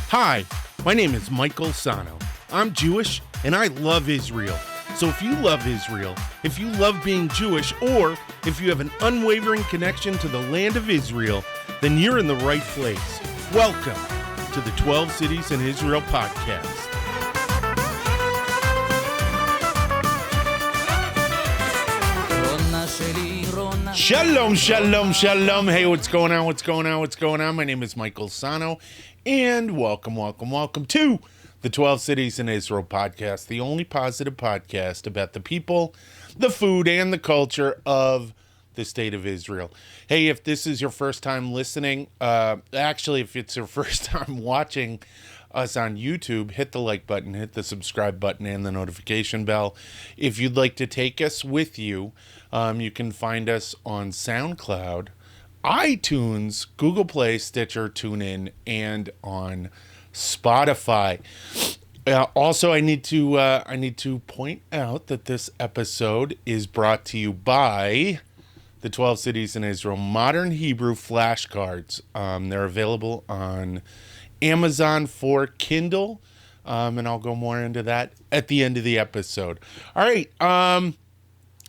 Hi, my name is Michael Sahno. I'm Jewish and I love Israel. So if you love Israel, if you love being Jewish, or if you have an unwavering connection to the land of Israel, then you're in the right place. Welcome to the 12 Cities in Israel podcast. Shalom, shalom, shalom. Hey, what's going on? What's going on? What's going on? My name is Michael Sahno, and welcome to the 12 Cities in Israel podcast, the only positive podcast about the people, the food, and the culture of the state of Israel. Hey, if this is your first time listening, actually, if it's your first time watching us on YouTube, hit the like button, hit the subscribe button, and the notification bell. If you'd like to take us with you, you can find us on SoundCloud, iTunes, Google Play, Stitcher, TuneIn, and on Spotify. Also, I need to point out that this episode is brought to you by the 12 Cities in Israel Modern Hebrew flashcards. They're available on Amazon for Kindle, and I'll go more into that at the end of the episode. All right,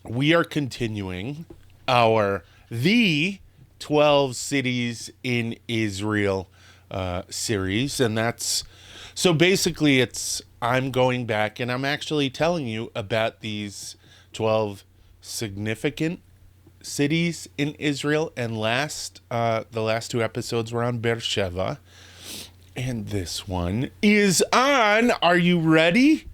we are continuing our The 12 Cities in Israel series, and that's, so basically I'm going back and I'm actually telling you about these 12 significant cities in Israel, and the last two episodes were on Beersheba. And this one is on, are you ready?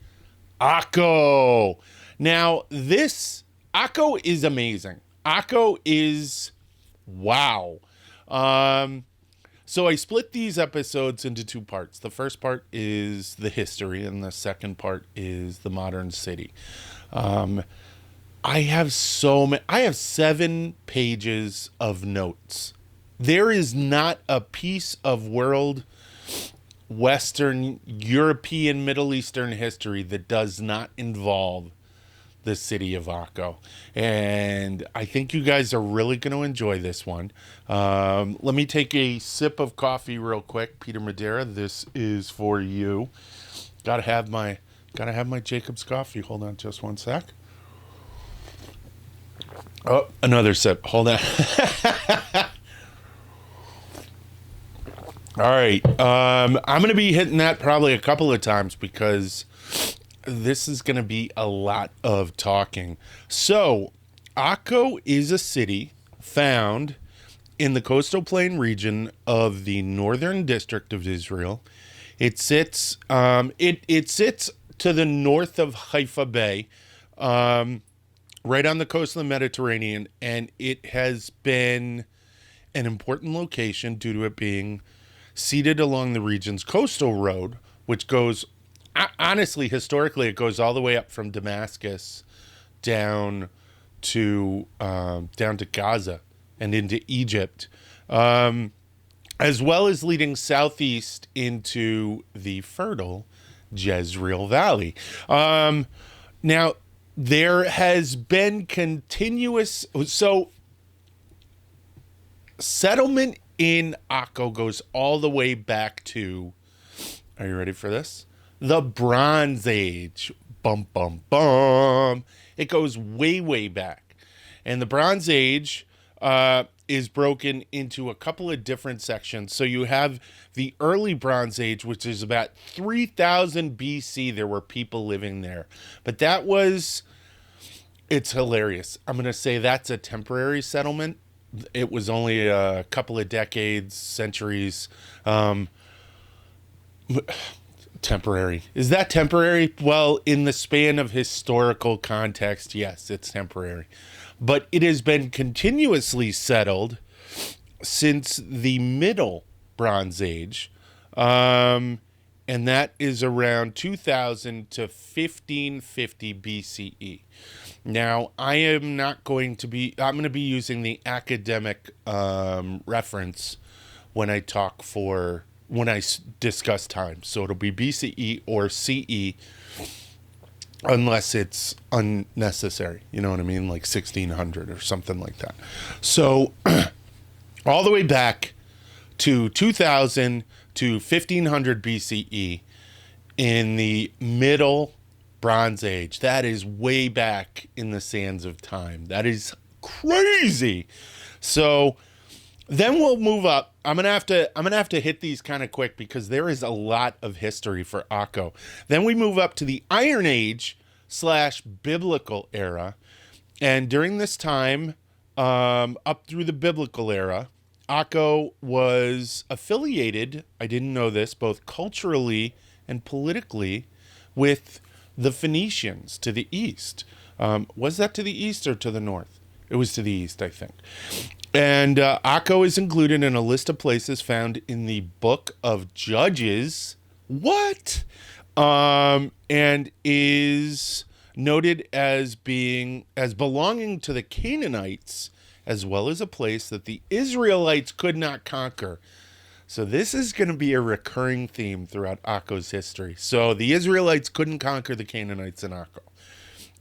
Akko. Now, Akko is amazing. Akko is, wow. So I split these episodes into two parts. The first part is the history, and the second part is the modern city. I have 7 pages of notes. There is not a piece of Western, European, Middle Eastern history that does not involve the city of Akko. And I think you guys are really going to enjoy this one. Let me take a sip of coffee real quick. Peter Madeira, this is for you. Gotta have my Jacob's coffee. Hold on just one sec. Oh, another sip. Hold on. All right. I'm going to be hitting that probably a couple of times because this is going to be a lot of talking. So, Akko is a city found in the coastal plain region of the northern district of Israel. It sits it sits to the north of Haifa Bay, right on the coast of the Mediterranean, and it has been an important location due to it being seated along the region's coastal road, which goes, honestly, historically, it goes all the way up from Damascus down to Gaza and into Egypt, as well as leading southeast into the fertile Jezreel Valley. Now, there has been continuous, so settlement in Akko goes all the way back to, are you ready for this? The Bronze Age. Bum, bum, bum. It goes way, way back. And the Bronze Age is broken into a couple of different sections. So you have the early Bronze Age, which is about 3000 BC. There were people living there. But it's hilarious. I'm going to say that's a temporary settlement. It was only a couple of decades, centuries. Temporary. Is that temporary? Well, in the span of historical context, yes, it's temporary. But it has been continuously settled since the Middle Bronze Age. And that is around 2000 to 1550 BCE. Now, I'm going to be using the academic reference when I discuss time. So it'll be BCE or CE unless it's unnecessary. You know what I mean? Like 1600 or something like that. So all the way back to 2000 to 1500 BCE in the Middle Bronze Age. That is way back in the sands of time. That is crazy. So then we'll move up. I'm gonna have to hit these kind of quick because there is a lot of history for Akko. Then we move up to the Iron Age / biblical era, and during this time, up through the biblical era, Akko was affiliated, I didn't know this, both culturally and politically with the Phoenicians to the east. Was that to the east or to the north? It was to the east, I think. And Akko is included in a list of places found in the Book of Judges. What? And is noted as belonging to the Canaanites, as well as a place that the Israelites could not conquer. So this is going to be a recurring theme throughout Akko's history. So the Israelites couldn't conquer the Canaanites in Akko.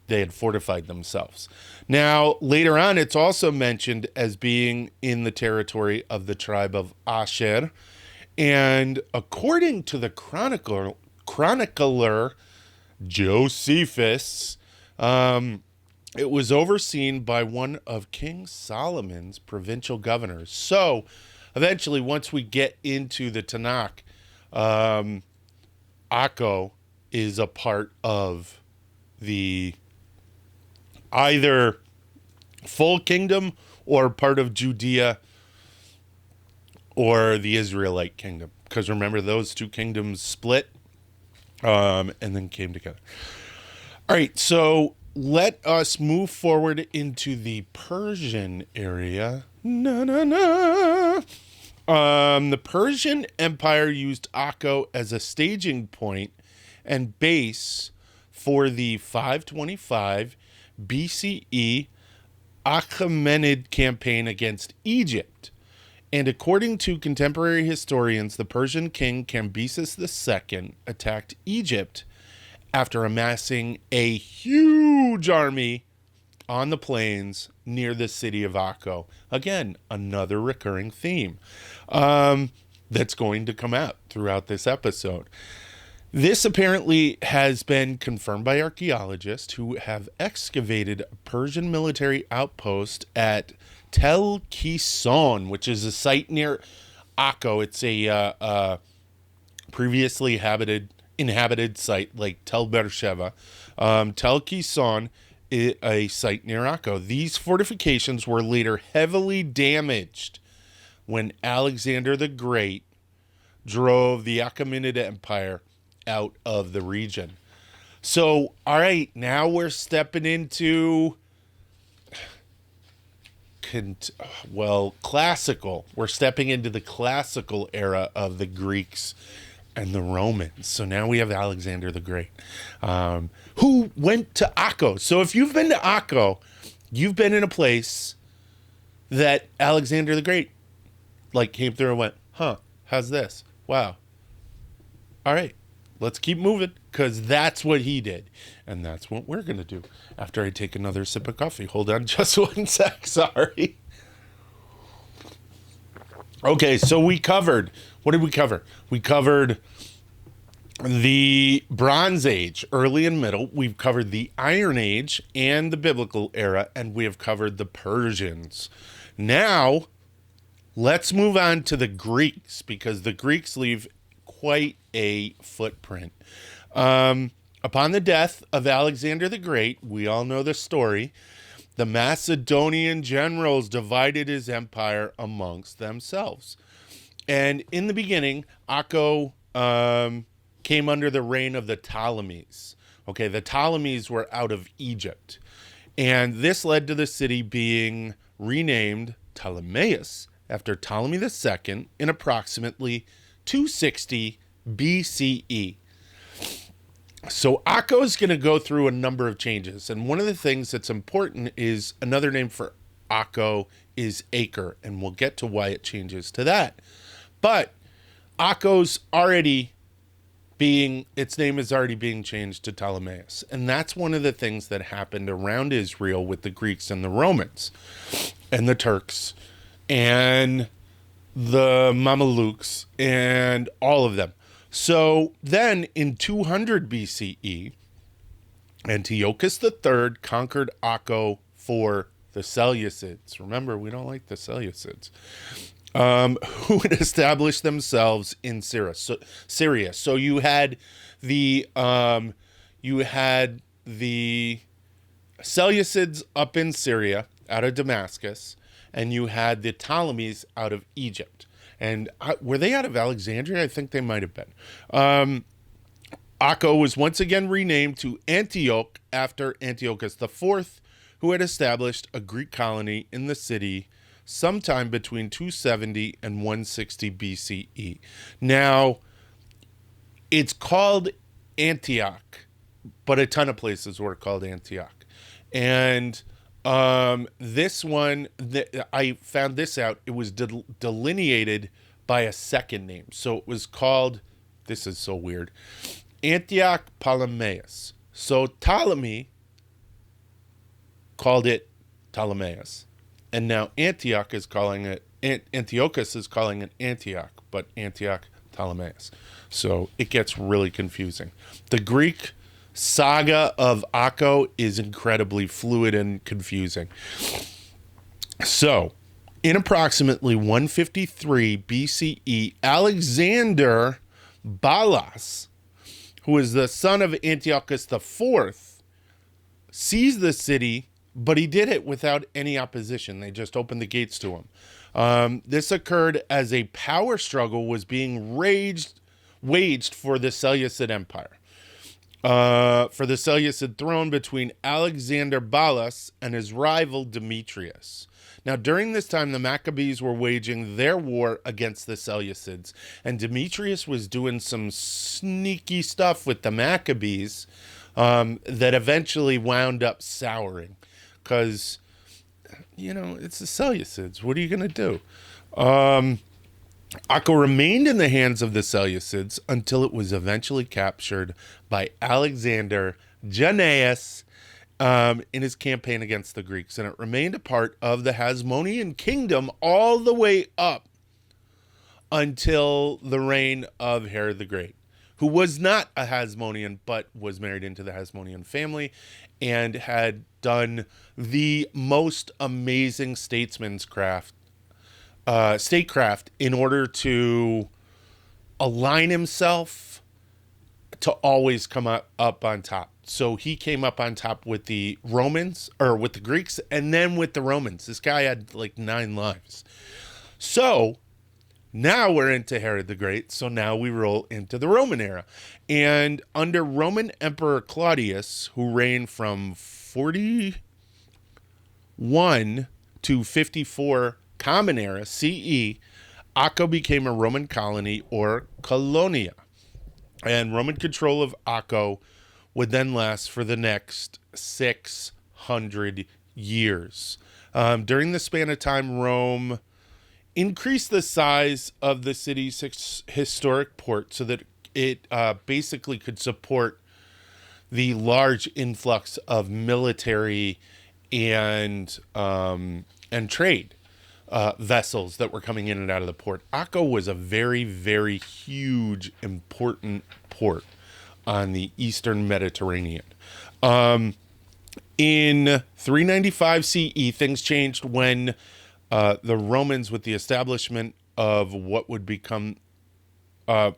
They had fortified themselves. Now, later on, it's also mentioned as being in the territory of the tribe of Asher. And according to the chronicler Josephus, it was overseen by one of King Solomon's provincial governors. So eventually, once we get into the Tanakh, Akko is a part of the either full kingdom or part of Judea or the Israelite kingdom. Because remember, those two kingdoms split and then came together. All right, so let us move forward into the Persian area. The Persian Empire used Akko as a staging point and base for the 525 BCE Achaemenid campaign against Egypt. And according to contemporary historians, the Persian king Cambyses II attacked Egypt after amassing a huge army on the plains near the city of Akko. Again, another recurring theme that's going to come out throughout this episode. This apparently has been confirmed by archaeologists who have excavated a Persian military outpost at Tel Kison, which is a site near Akko. It's a previously inhabited site like Tel Beersheba. Tel Kison is a site near Akko. These fortifications were later heavily damaged when Alexander the Great drove the Achaemenid Empire out of the region. So, all right, now we're stepping into classical. We're stepping into the classical era of the Greeks and the Romans. So now we have Alexander the Great, who went to Akko. So if you've been to Akko, you've been in a place that Alexander the Great came through and went, how's this? Wow. All right. Let's keep moving, because that's what he did. And that's what we're going to do after I take another sip of coffee. Hold on just one sec. Sorry. Okay, so what did we cover? We covered the Bronze Age, early and middle. We've covered the Iron Age and the Biblical era, and we have covered the Persians. Now, let's move on to the Greeks, because the Greeks leave quite a footprint. Upon the death of Alexander the Great, we all know the story, the Macedonian generals divided his empire amongst themselves. And in the beginning, Akko came under the reign of the Ptolemies. Okay, the Ptolemies were out of Egypt. And this led to the city being renamed Ptolemais after Ptolemy II in approximately 260 BCE. So Akko is going to go through a number of changes. And one of the things that's important is another name for Akko is Acre. And we'll get to why it changes to that. But Akko's its name is already being changed to Ptolemais. And that's one of the things that happened around Israel with the Greeks and the Romans and the Turks. And the Mamelukes, and all of them. So then in 200 BCE, Antiochus III conquered Akko for the Seleucids. Remember, we don't like the Seleucids. Who had established themselves in Syria. So you had the Seleucids up in Syria out of Damascus, and you had the Ptolemies out of Egypt. And were they out of Alexandria? I think they might have been. Akko was once again renamed to Antioch after Antiochus IV, who had established a Greek colony in the city sometime between 270 and 160 BCE. Now, it's called Antioch, but a ton of places were called Antioch. And this one, I found this out, it was delineated by a second name. So it was called, this is so weird, Antioch Ptolemies. So Ptolemy called it Ptolemies. And now Antioch is calling it, Antiochus is calling it Antioch, but Antioch Ptolemies. So it gets really confusing. The Greek saga of Akko is incredibly fluid and confusing. So, in approximately 153 BCE, Alexander Balas, who is the son of Antiochus IV, seized the city, but he did it without any opposition. They just opened the gates to him. This occurred as a power struggle was being waged for the Seleucid Empire. For the Seleucid throne between Alexander Balas and his rival Demetrius. Now, during this time, the Maccabees were waging their war against the Seleucids, and Demetrius was doing some sneaky stuff with the Maccabees that eventually wound up souring, because, you know, it's the Seleucids. What are you going to do? Akko remained in the hands of the Seleucids until it was eventually captured by Alexander Jannaeus in his campaign against the Greeks, and it remained a part of the Hasmonean kingdom all the way up until the reign of Herod the Great, who was not a Hasmonean but was married into the Hasmonean family and had done the most amazing statecraft in order to align himself to always come up on top. So he came up on top with the Romans, or with the Greeks, and then with the Romans. This guy had like 9 lives. So now we're into Herod the Great. So now we roll into the Roman era. And under Roman Emperor Claudius, who reigned from 41 to 54 Common Era CE, Akko became a Roman colony, or colonia. And Roman control of Akko would then last for the next 600 years. During the span of time, Rome increased the size of the city's historic port so that it basically could support the large influx of military and trade vessels that were coming in and out of the port. Akko was a very, very huge, important port on the Eastern Mediterranean. In 395 CE, things changed when the Romans, with the establishment of what would become... it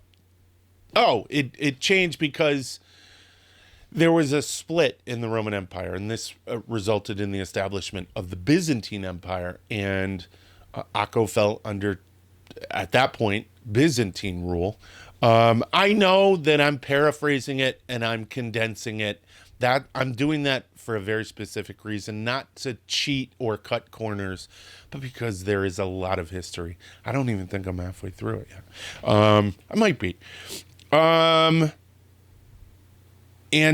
changed because there was a split in the Roman Empire, and this resulted in the establishment of the Byzantine Empire, and Akko fell under, at that point, Byzantine rule. I know that I'm paraphrasing it and I'm condensing it. That I'm doing that for a very specific reason, not to cheat or cut corners, but because there is a lot of history. I don't even think I'm halfway through it yet. I might be. And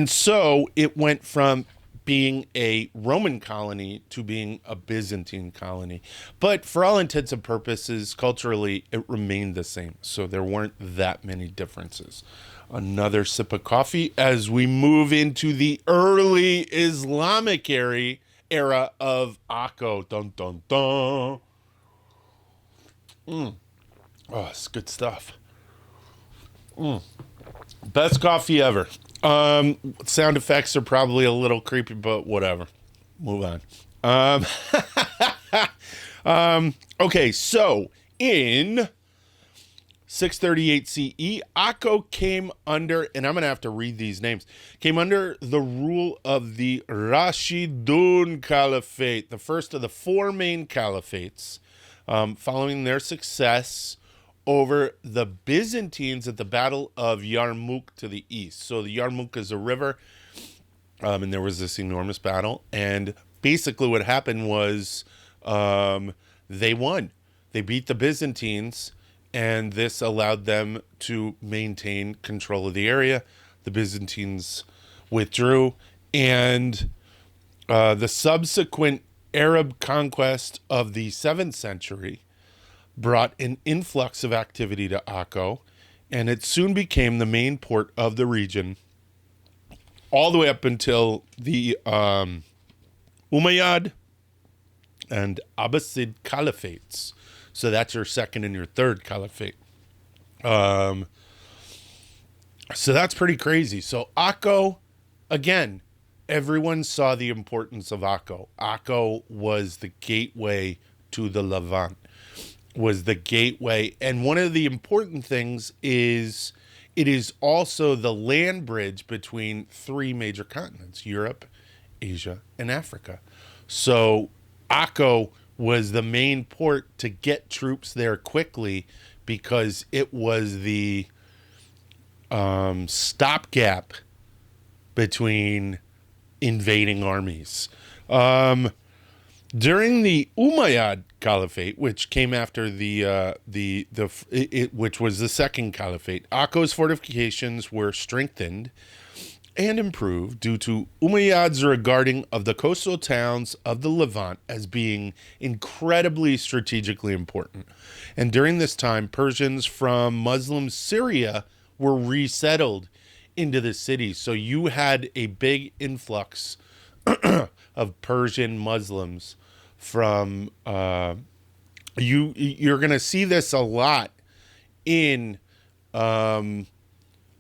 so it went from being a Roman colony to being a Byzantine colony. But for all intents and purposes, culturally, it remained the same. So there weren't that many differences. Another sip of coffee as we move into the early Islamic era of Akko. Dun, dun, dun. Oh, it's good stuff. Best coffee ever. Sound effects are probably a little creepy, but whatever. Move on. Okay, so in 638 CE, Akko came under, and I'm going to have to read these names, came under the rule of the Rashidun Caliphate, the first of the four main caliphates, following their success over the Byzantines at the Battle of Yarmouk to the east. So the Yarmouk is a river, and there was this enormous battle, and basically what happened was they won. They beat the Byzantines, and this allowed them to maintain control of the area. The Byzantines withdrew, and the subsequent Arab conquest of the 7th century brought an influx of activity to Akko, and it soon became the main port of the region, all the way up until the Umayyad and Abbasid caliphates. So that's your second and your third caliphate. So that's pretty crazy. So Akko, again, everyone saw the importance of Akko. Akko was the gateway to the Levant, was the gateway. And one of the important things is it is also the land bridge between three major continents, Europe, Asia, and Africa. So Akko was the main port to get troops there quickly because it was the stopgap between invading armies. During the Umayyad Caliphate, which came after which was the second caliphate, Akko's fortifications were strengthened and improved due to Umayyads' regarding of the coastal towns of the Levant as being incredibly strategically important. And during this time, Persians from Muslim Syria were resettled into the city. So you had a big influx of Persian Muslims from you're going to see this a lot in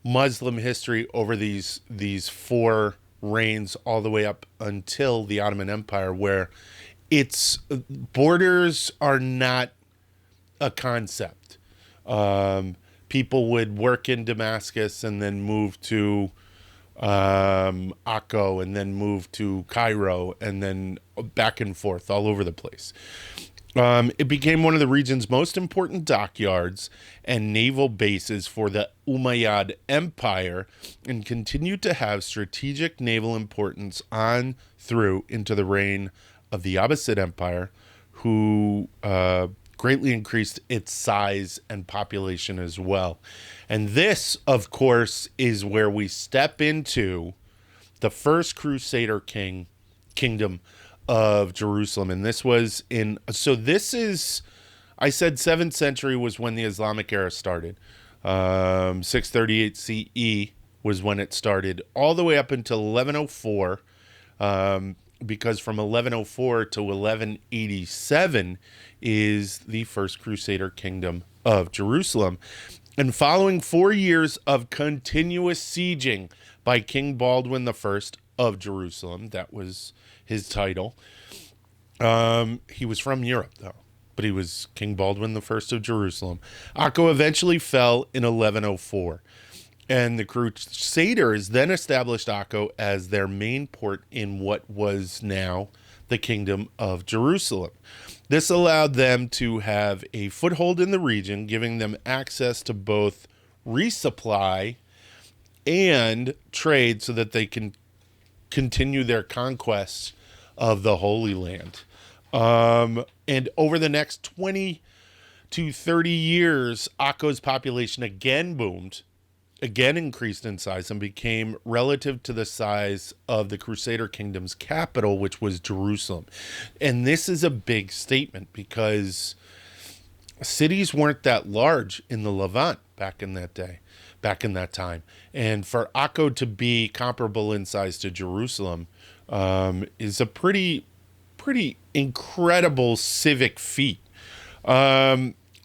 Muslim history over these four reigns all the way up until the Ottoman Empire, where its borders are not a concept. People would work in Damascus and then move to Akko and then move to Cairo and then back and forth all over the place. It became one of the region's most important dockyards and naval bases for the Umayyad Empire and continued to have strategic naval importance on through into the reign of the Abbasid Empire, who greatly increased its size and population as well. And this, of course, is where we step into the first Crusader kingdom of Jerusalem. And this was I said 7th century was when the Islamic era started. 638 CE was when it started, all the way up until 1104, because from 1104 to 1187 is the first Crusader kingdom of Jerusalem. And following 4 years of continuous sieging by King Baldwin I of Jerusalem, that was his title. He was from Europe, though, but he was King Baldwin I of Jerusalem. Akko eventually fell in 1104, and the Crusaders then established Akko as their main port in what was now the Kingdom of Jerusalem. This allowed them to have a foothold in the region, giving them access to both resupply and trade so that they can continue their conquests of the Holy Land. And over the next 20 to 30 years, Akko's population again boomed, again increased in size, and became relative to the size of the Crusader kingdom's capital, which was Jerusalem. And this is a big statement because cities weren't that large in the Levant back in that time. And for Akko to be comparable in size to Jerusalem is a pretty incredible civic feat.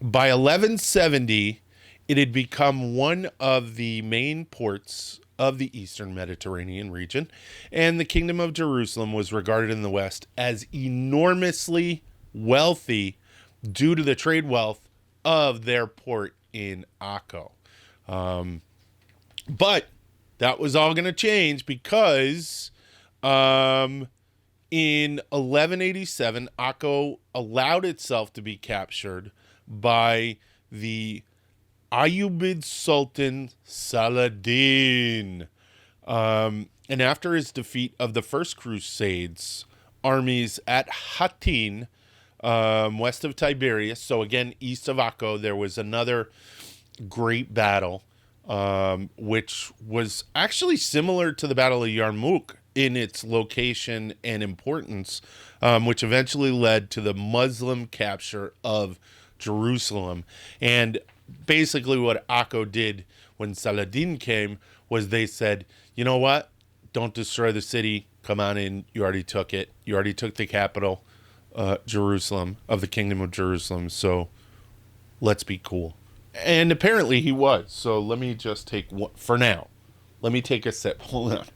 By 1170, it had become one of the main ports of the Eastern Mediterranean region, and the Kingdom of Jerusalem was regarded in the West as enormously wealthy due to the trade wealth of their port in Akko. But that was all going to change because in 1187, Akko allowed itself to be captured by the Ayyubid Sultan Saladin. And after his defeat of the First Crusades, armies at Hattin, west of Tiberias, so again, east of Akko, there was another great battle, which was actually similar to the Battle of Yarmouk in its location and importance, which eventually led to the Muslim capture of Jerusalem. And basically what Akko did when Saladin came was they said, you know what? Don't destroy the city. Come on in. You already took it. You already took the capital, Jerusalem, of the Kingdom of Jerusalem. So let's be cool. And apparently he was. So let me just take one for now. Let me take a sip. Hold on.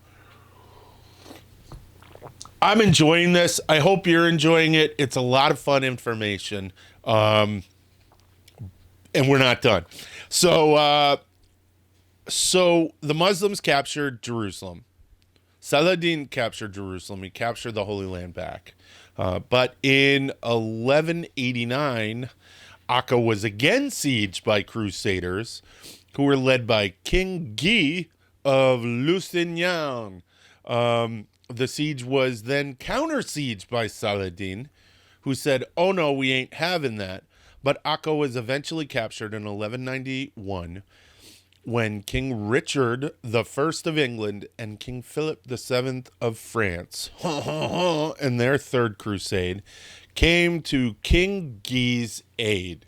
I'm enjoying this. I hope you're enjoying it. It's a lot of fun information. And we're not done. So the Muslims captured Jerusalem. Saladin captured Jerusalem. He captured the Holy Land back. But in 1189, Akko was again sieged by Crusaders who were led by King Guy of Lusignan. The siege was then counter-sieged by Saladin, who said, oh no, we ain't having that. But Akko was eventually captured in 1191 when King Richard I of England and King Philip VII of France, in their Third Crusade, came to King Guy's aid.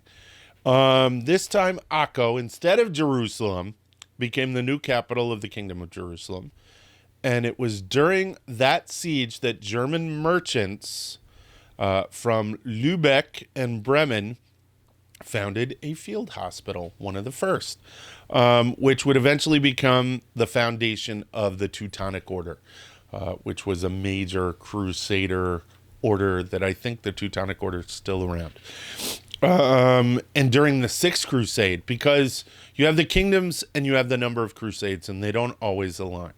This time, Akko, instead of Jerusalem, became the new capital of the Kingdom of Jerusalem. And it was during that siege that German merchants from Lübeck and Bremen founded a field hospital, one of the first, which would eventually become the foundation of the Teutonic Order, which was a major crusader order that I think the Teutonic Order is still around. And during the Sixth Crusade, because you have the kingdoms and you have the number of crusades, and they don't always align.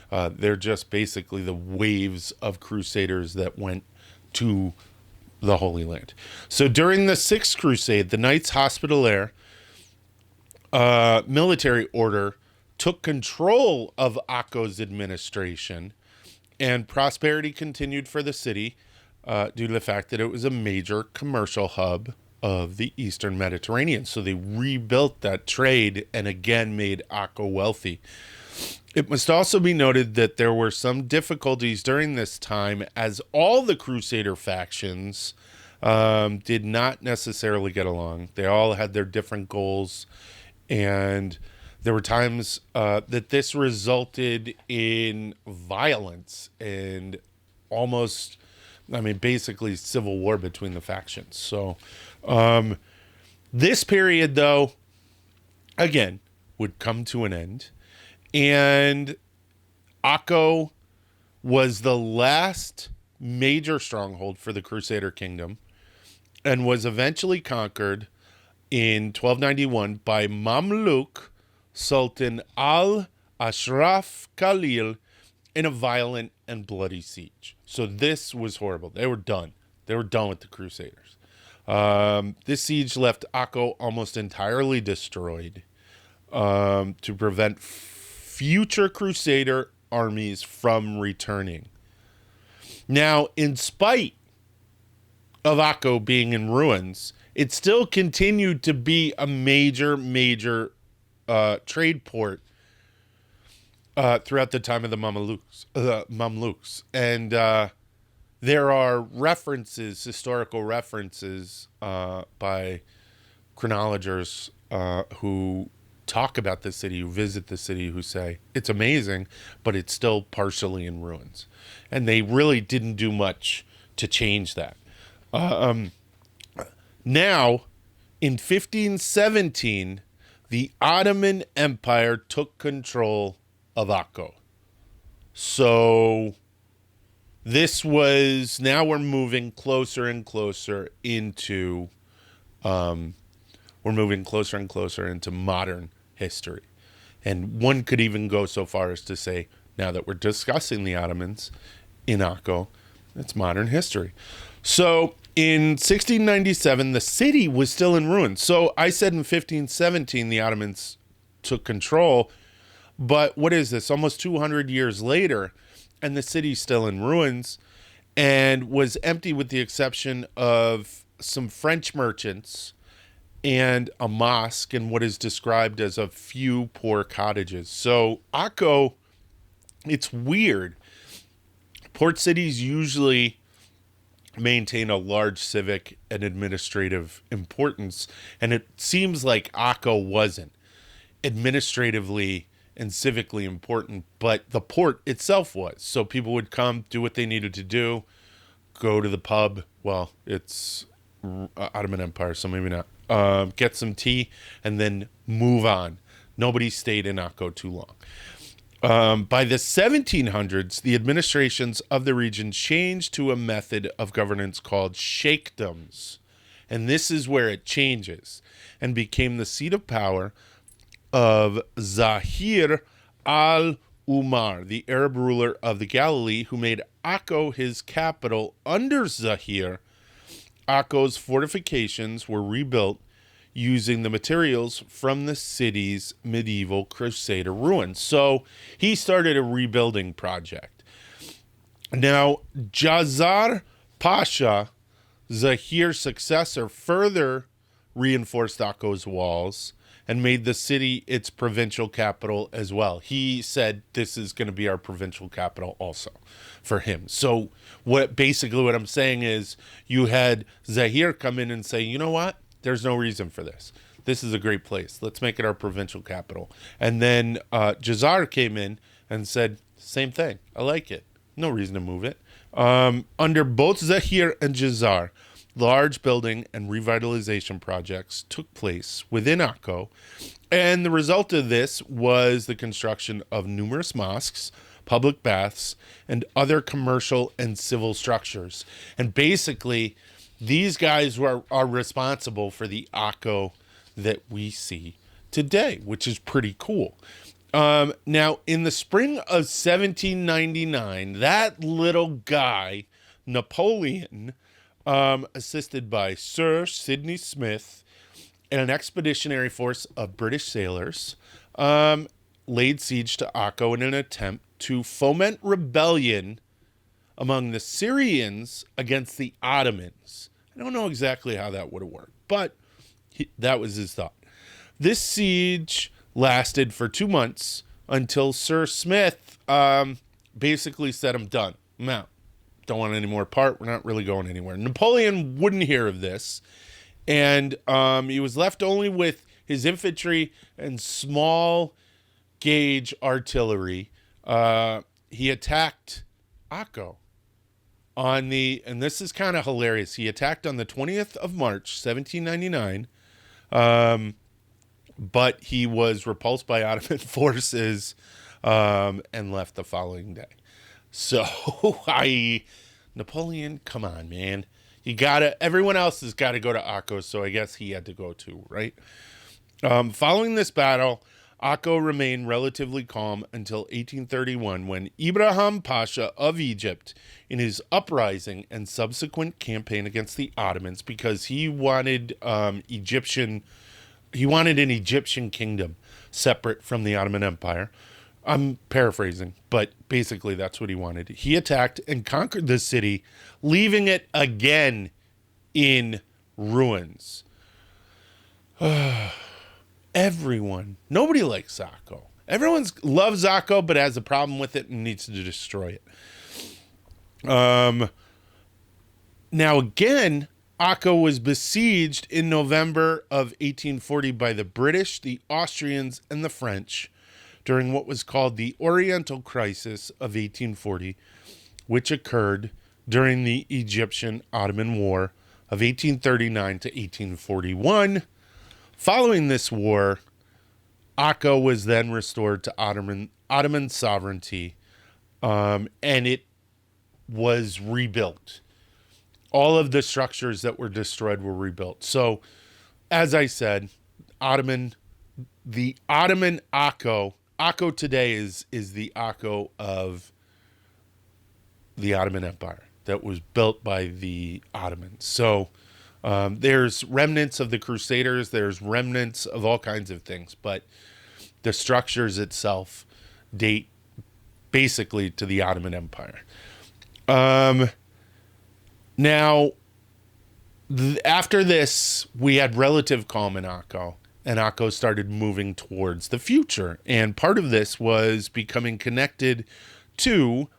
They're just basically the waves of crusaders that went to the Holy Land. So during the Sixth Crusade, the Knights Hospitalier military order took control of Akko's administration, and prosperity continued for the city due to the fact that it was a major commercial hub of the Eastern Mediterranean. So they rebuilt that trade and again made Akko wealthy. It must also be noted that there were some difficulties during this time, as all the Crusader factions did not necessarily get along. They all had their different goals, and there were times that this resulted in violence and almost, basically civil war between the factions. So this period, though, again, would come to an end. And Akko was the last major stronghold for the Crusader kingdom and was eventually conquered in 1291 by Mamluk Sultan al-Ashraf Khalil in a violent and bloody siege. So this was horrible. They were done. They were done with the Crusaders. This siege left Akko almost entirely destroyed to prevent future Crusader armies from returning. Now, in spite of Akko being in ruins, it still continued to be a major trade port throughout the time of the Mamluks. And there are references, historical references by chronologers who talk about the city, who visit the city, who say it's amazing, but it's still partially in ruins. And they really didn't do much to change that. Now, In 1517, the Ottoman Empire took control of Akko. So this was, now we're moving closer and closer into, modern history. And one could even go so far as to say, now that we're discussing the Ottomans in Akko, it's modern history. So in 1697, the city was still in ruins. So I said in 1517, the Ottomans took control. But what is this? Almost 200 years later, and the city's still in ruins and was empty with the exception of some French merchants and a mosque and what is described as a few poor cottages. So Akko, it's weird. Port cities usually maintain a large civic and administrative importance, and it seems like Akko wasn't administratively and civically important, but the port itself was. So people would come, do what they needed to do, go to the pub. Well, it's Ottoman Empire, so maybe not. Get some tea, and then move on. Nobody stayed in Akko too long. By the 1700s, the administrations of the region changed to a method of governance called sheikdoms. And this is where it changes and became the seat of power of Zahir al-Umar, the Arab ruler of the Galilee, who made Akko his capital. Under Zahir, Akko's fortifications were rebuilt using the materials from the city's medieval Crusader ruins. So he started a rebuilding project. Now, Jazar Pasha, Zahir's successor, further reinforced Akko's walls and made the city its provincial capital as well. He said this is going to be our provincial capital also for him. So what I'm saying is you had Zahir come in and say, you know what? There's no reason for this. This is a great place. Let's make it our provincial capital. And then Jazar came in and said, same thing. I like it. No reason to move it. Under both Zahir and Jazar, large building and revitalization projects took place within Akko, and the result of this was the construction of numerous mosques, public baths, and other commercial and civil structures. And basically, these guys are responsible for the Akko that we see today, which is pretty cool. Now, in the spring of 1799, that little guy, Napoleon, assisted by Sir Sidney Smith and an expeditionary force of British sailors, laid siege to Akko in an attempt to foment rebellion among the Syrians against the Ottomans. I don't know exactly how that would have worked, but that was his thought. This siege lasted for 2 months until Sir Smith basically said, I'm done. I'm out. Don't want any more part. We're not really going anywhere. Napoleon wouldn't hear of this, and he was left only with his infantry and small gauge artillery. He attacked Akko and this is kind of hilarious. He attacked on the 20th of March, 1799, but he was repulsed by Ottoman forces and left the following day. So Napoleon, come on, man. Everyone else has got to go to Akko, so I guess he had to go too, right? Following this battle, Akko remained relatively calm until 1831, when Ibrahim Pasha of Egypt, in his uprising and subsequent campaign against the Ottomans, because he wanted an Egyptian kingdom separate from the Ottoman Empire. I'm paraphrasing, but basically that's what he wanted. He attacked and conquered the city, leaving it again in ruins. Nobody likes Akko. Everyone loves Akko, but has a problem with it and needs to destroy it. Now again, Akko was besieged in November of 1840 by the British, the Austrians, and the French during what was called the Oriental Crisis of 1840, which occurred during the Egyptian-Ottoman War of 1839 to 1841. Following this war, Akko was then restored to Ottoman sovereignty, and it was rebuilt. All of the structures that were destroyed were rebuilt. So, as I said, the Ottoman Akko today is the Akko of the Ottoman Empire that was built by the Ottomans. So there's remnants of the Crusaders, there's remnants of all kinds of things, but the structures itself date basically to the Ottoman Empire. Now, after this, we had relative calm in Akko, and Akko started moving towards the future. And part of this was becoming connected to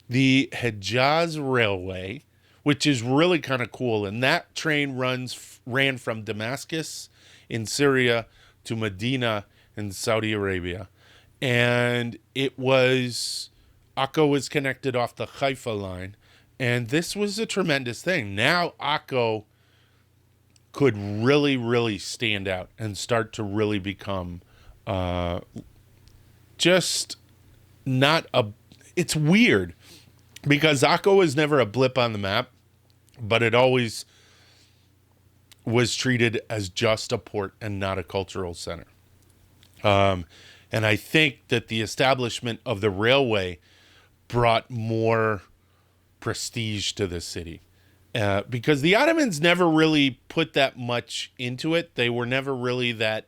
the Hejaz Railway, which is really kind of cool. And that train ran from Damascus in Syria to Medina in Saudi Arabia. And Akko was connected off the Haifa line. And this was a tremendous thing. Now Akko could really, really stand out and start to really become just not a... It's weird because Akko was never a blip on the map, but it always was treated as just a port and not a cultural center. And I think that the establishment of the railway brought more prestige to the city. Because the Ottomans never really put that much into it. They were never really that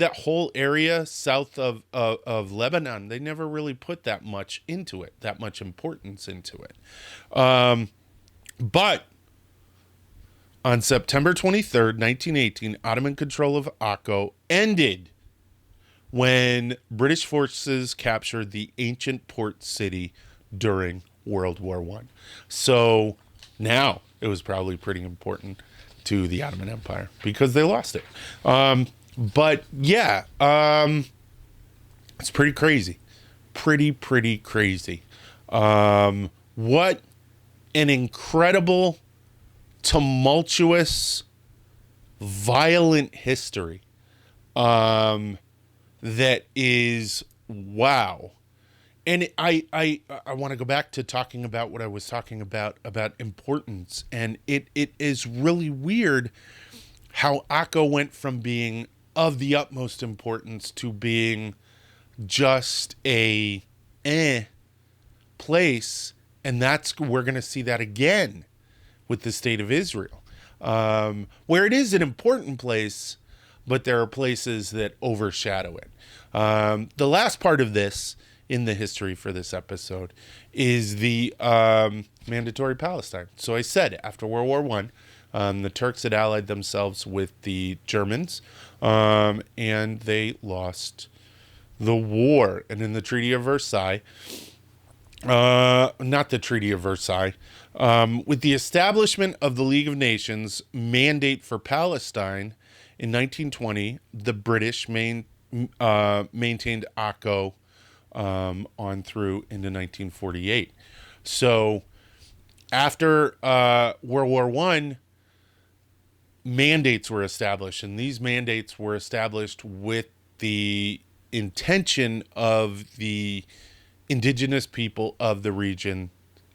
whole area south of Lebanon. They never really put that much into it, that much importance into it. But on September 23rd, 1918, Ottoman control of Akko ended when British forces captured the ancient port city during World War I. So now it was probably pretty important to the Ottoman Empire because they lost it. But yeah, it's pretty crazy. Pretty crazy. What an incredible, tumultuous, violent history. That is, wow. And I want to go back to talking about what I was talking about importance. And it is really weird how Akko went from being of the utmost importance to being just a place. And we're going to see that again with the state of Israel, where it is an important place, but there are places that overshadow it. The last part of this in the history for this episode is the Mandatory Palestine. So I said after World War I, the Turks had allied themselves with the Germans, and they lost the war. And in the Treaty of Versailles, not the Treaty of Versailles, with the establishment of the League of Nations mandate for Palestine in 1920, the British maintained Akko on through into 1948. So after World War I, mandates were established, and these mandates were established with the intention of the indigenous people of the region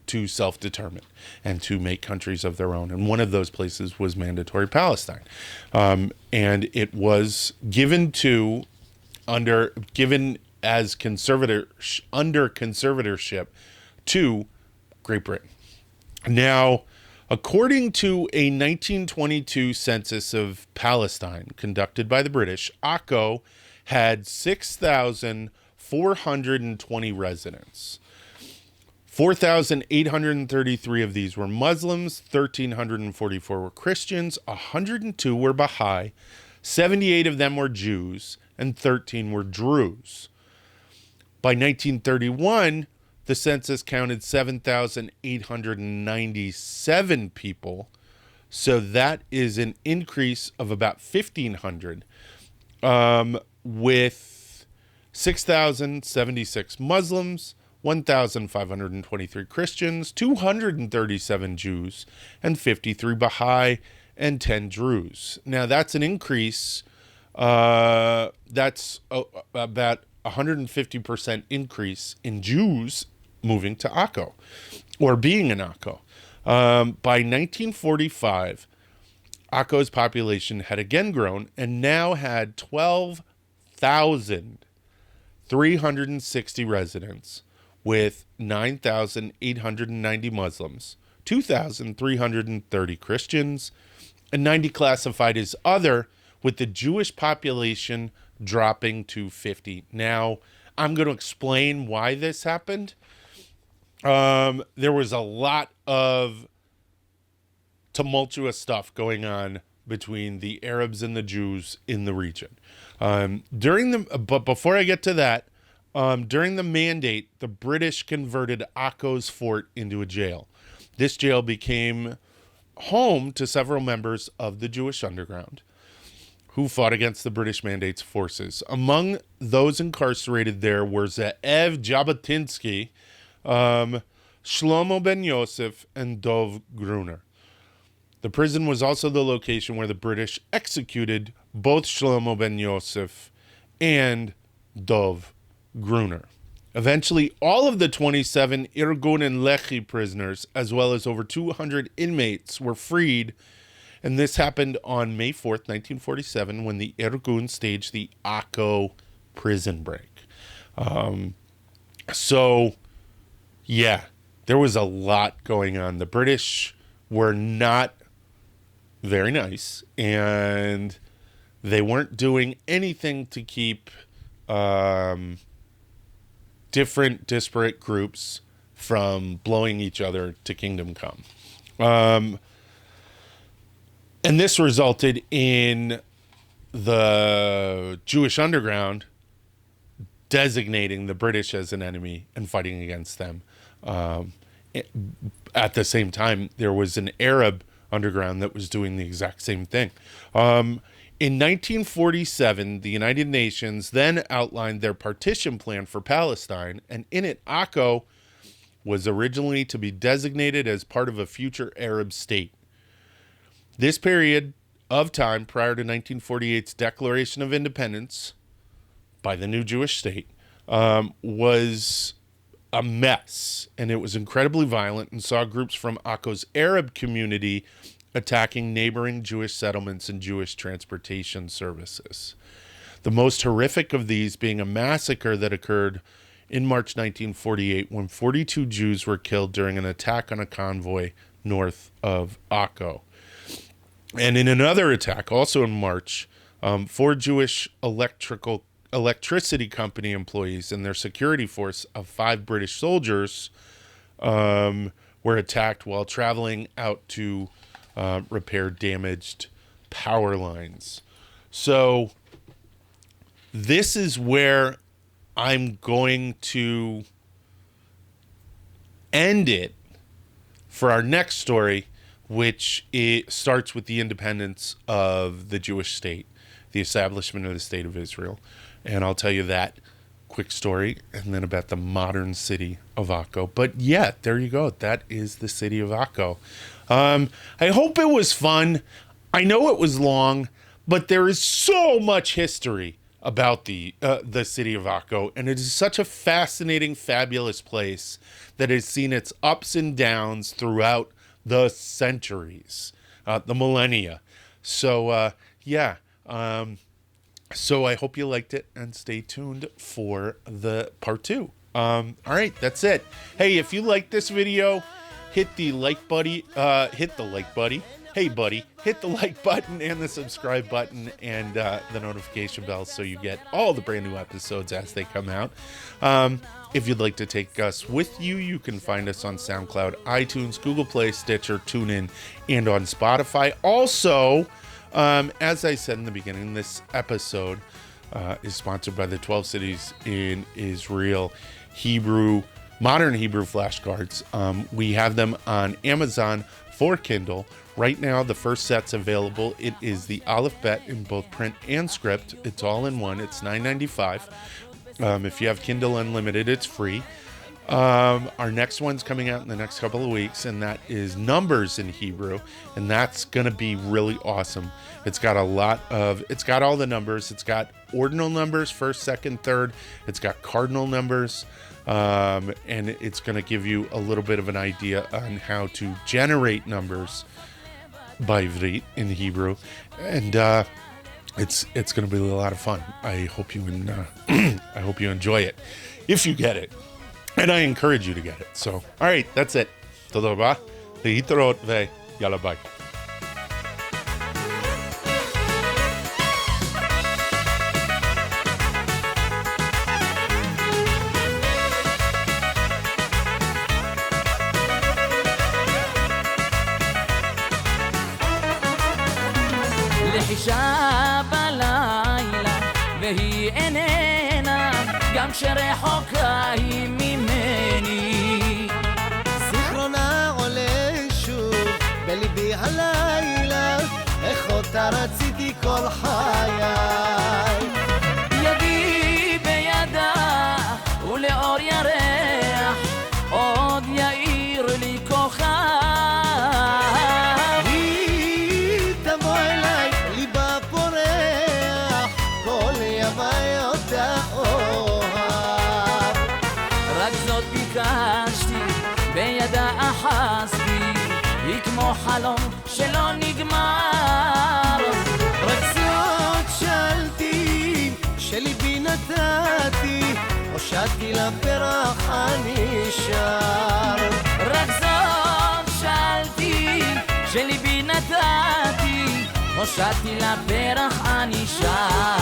to self-determine and to make countries of their own. And one of those places was Mandatory Palestine. And it was given under conservatorship to Great Britain. Now, according to a 1922 census of Palestine conducted by the British, Akko had 6,420 residents. 4,833 of these were Muslims, 1,344 were Christians, 102 were Baha'i, 78 of them were Jews, and 13 were Druze. By 1931, the census counted 7,897 people, so that is an increase of about 1,500, with 6,076 Muslims, 1,523 Christians, 237 Jews, and 53 Baha'i, and 10 Druze. Now, that's an increase. That's about 150% increase in Jews moving to Akko, or being in Akko. By 1945, Akko's population had again grown and now had 12,360 residents, with 9,890 Muslims, 2,330 Christians, and 90 classified as other, with the Jewish population dropping to 50. Now, I'm going to explain why this happened. There was a lot of tumultuous stuff going on between the Arabs and the Jews in the region. But before I get to that, during the Mandate, the British converted Akko's fort into a jail. This jail became home to several members of the Jewish underground who fought against the British Mandate's forces. Among those incarcerated there were Ze'ev Jabotinsky, Shlomo ben Yosef, and Dov Gruner. The prison was also the location where the British executed both Shlomo ben Yosef and Dov Gruner. Eventually, all of the 27 Irgun and Lehi prisoners, as well as over 200 inmates, were freed, and this happened on May 4th, 1947, when the Irgun staged the Akko prison break. There was a lot going on. The British were not very nice, and they weren't doing anything to keep different disparate groups from blowing each other to kingdom come. And this resulted in the Jewish underground designating the British as an enemy and fighting against them. At the same time, there was an Arab underground that was doing the exact same thing. In 1947, the United Nations then outlined their partition plan for Palestine, and in it, Akko was originally to be designated as part of a future Arab state. This period of time prior to 1948's Declaration of Independence by the new Jewish state was a mess, and it was incredibly violent and saw groups from Akko's Arab community attacking neighboring Jewish settlements and Jewish transportation services. The most horrific of these being a massacre that occurred in March 1948 when 42 Jews were killed during an attack on a convoy north of Akko. And in another attack, also in March, 4 Jewish electricity company employees and their security force of 5 British soldiers were attacked while traveling out to repair damaged power lines. So this is where I'm going to end it for our next story, which it starts with the independence of the Jewish state, the establishment of the State of Israel. And I'll tell you that quick story, and then about the modern city of Akko. But yeah, there you go. That is the city of Akko. I hope it was fun. I know it was long, but there is so much history about the city of Akko, and it is such a fascinating, fabulous place that has seen its ups and downs throughout the centuries, the millennia. So, so I hope you liked it, and stay tuned for the part 2. All right, that's it. Hey, if you like this video, hit the like buddy. Hey, buddy, hit the like button and the subscribe button and the notification bell so you get all the brand new episodes as they come out. If you'd like to take us with you, you can find us on SoundCloud, iTunes, Google Play, Stitcher, TuneIn, and on Spotify. Also, as I said in the beginning, this episode is sponsored by the 12 Cities in Israel Modern Hebrew flashcards. We have them on Amazon for Kindle. Right now, the first set's available. It is the Aleph Bet in both print and script. It's all in one. It's $9.95. If you have Kindle Unlimited, it's free. Our next one's coming out in the next couple of weeks, and that is Numbers in Hebrew, and that's going to be really awesome. It's got all the numbers. It's got ordinal numbers, first, second, third. It's got cardinal numbers, and it's going to give you a little bit of an idea on how to generate numbers by Ivrit in Hebrew, and it's going to be a lot of fun. I hope you enjoy it if you get it. And I encourage you to get it. So, all right, that's it. Toda raba. Lihyot ve yalla bye. לחישה בלילה והיא איננה גם שרחוקה היא ממני זיכרונה עולה שוב בליבי הלילה איך אותה רציתי כל חיי ידי בידה ולאור ירח עוד יאיר לי כוכב היא תבוא אליי ליבה פורח כל ימי אותה אוהב רק זאת ביקשתי בידה אחזתי היא כמו חלום שלא נגמר רק זאת שאלתי שליבי נתתי הושעתי לפרח הנשאר רק זאת שאלתי שליבי נתתי הושעתי לפרח הנשאר